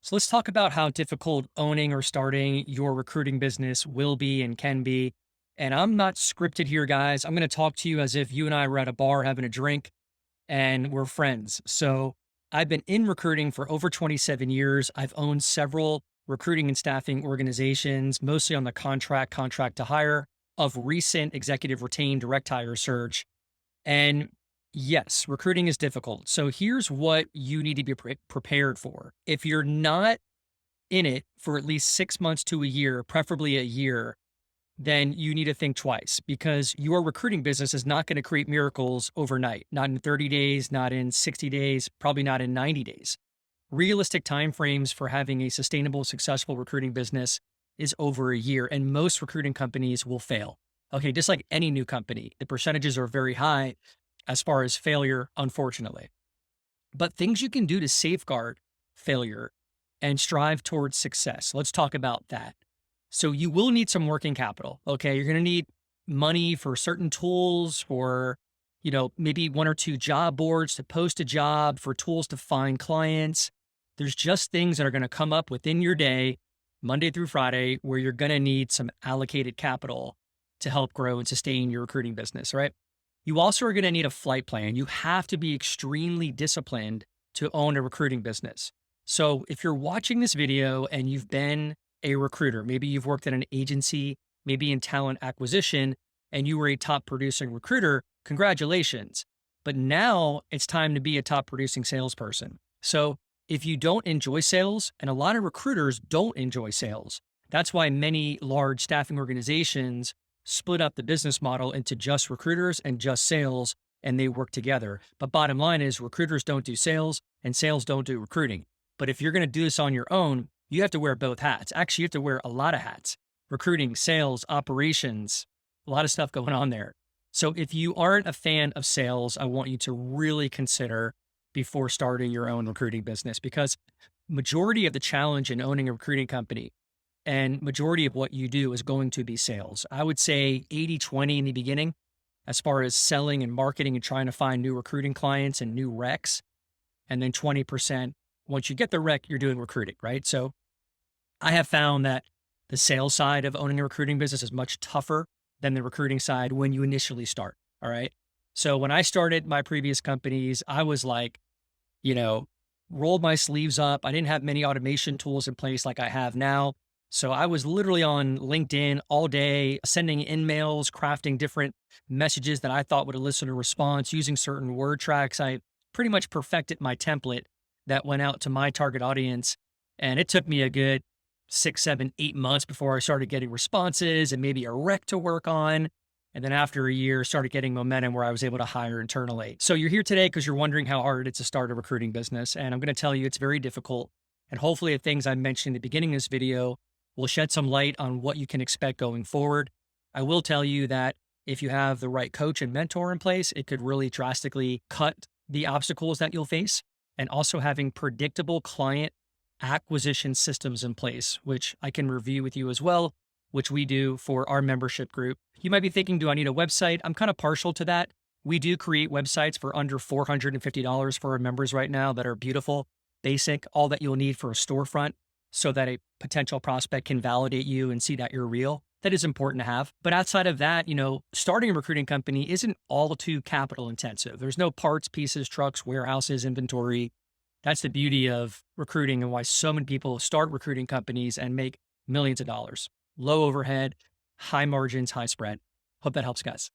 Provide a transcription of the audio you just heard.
So let's talk about how difficult owning or starting your recruiting business will be and can be. And I'm not scripted here, guys. I'm going to talk to you as if you and I were at a bar having a drink and we're friends. So I've been in recruiting for over 27 years. I've owned several recruiting and staffing organizations, mostly on the contract to hire of recent executive retained direct hire search. And yes, recruiting is difficult. So here's what you need to be prepared for. If you're not in it for at least 6 months to a year, preferably a year, then you need to think twice because your recruiting business is not going to create miracles overnight, not in 30 days, not in 60 days, probably not in 90 days. Realistic timeframes for having a sustainable, successful recruiting business is over a year, and most recruiting companies will fail. Okay, just like any new company, the percentages are very high as far as failure, unfortunately. But things you can do to safeguard failure and strive towards success. Let's talk about that. So you will need some working capital. Okay. You're going to need money for certain tools, for, maybe one or two job boards to post a job, for tools to find clients. There's just things that are going to come up within your day, Monday through Friday, where you're going to need some allocated capital to help grow and sustain your recruiting business, right? You also are going to need a flight plan. You have to be extremely disciplined to own a recruiting business. So if you're watching this video and you've been a recruiter, maybe you've worked at an agency, maybe in talent acquisition, and you were a top producing recruiter, congratulations. But now it's time to be a top producing salesperson. So if you don't enjoy sales, and a lot of recruiters don't enjoy sales, that's why many large staffing organizations split up the business model into just recruiters and just sales, and they work together. But bottom line is recruiters don't do sales and sales don't do recruiting. But if you're going to do this on your own, you have to wear both hats. Actually, you have to wear a lot of hats: recruiting, sales, operations, a lot of stuff going on there. So if you aren't a fan of sales, I want you to really consider before starting your own recruiting business, because majority of the challenge in owning a recruiting company and majority of what you do is going to be sales. I would say 80-20 in the beginning, as far as selling and marketing and trying to find new recruiting clients and new recs. And then 20%, once you get the rec, you're doing recruiting, right? So I have found that the sales side of owning a recruiting business is much tougher than the recruiting side when you initially start. All right. So when I started my previous companies, I was like, you know, rolled my sleeves up. I didn't have many automation tools in place like I have now. So I was literally on LinkedIn all day, sending emails, crafting different messages that I thought would elicit a response using certain word tracks. I pretty much perfected my template that went out to my target audience. And it took me a good 6, 7, 8 months before I started getting responses and maybe a rec to work on. And then after a year, started getting momentum where I was able to hire internally. So you're here today because you're wondering how hard it's to start a recruiting business. And I'm going to tell you it's very difficult. And hopefully the things I mentioned in the beginning of this video will shed some light on what you can expect going forward. I will tell you that if you have the right coach and mentor in place, it could really drastically cut the obstacles that you'll face. And also having predictable client acquisition systems in place, which I can review with you as well, which we do for our membership group. You might be thinking, do I need a website? I'm kind of partial to that. We do create websites for under $450 for our members right now that are beautiful, basic, all that you'll need for a storefront so that a potential prospect can validate you and see that you're real. That is important to have. But outside of that, starting a recruiting company isn't all too capital intensive. There's no parts, pieces, trucks, warehouses, inventory. That's the beauty of recruiting and why so many people start recruiting companies and make millions of dollars. Low overhead, high margins, high spread. Hope that helps, guys.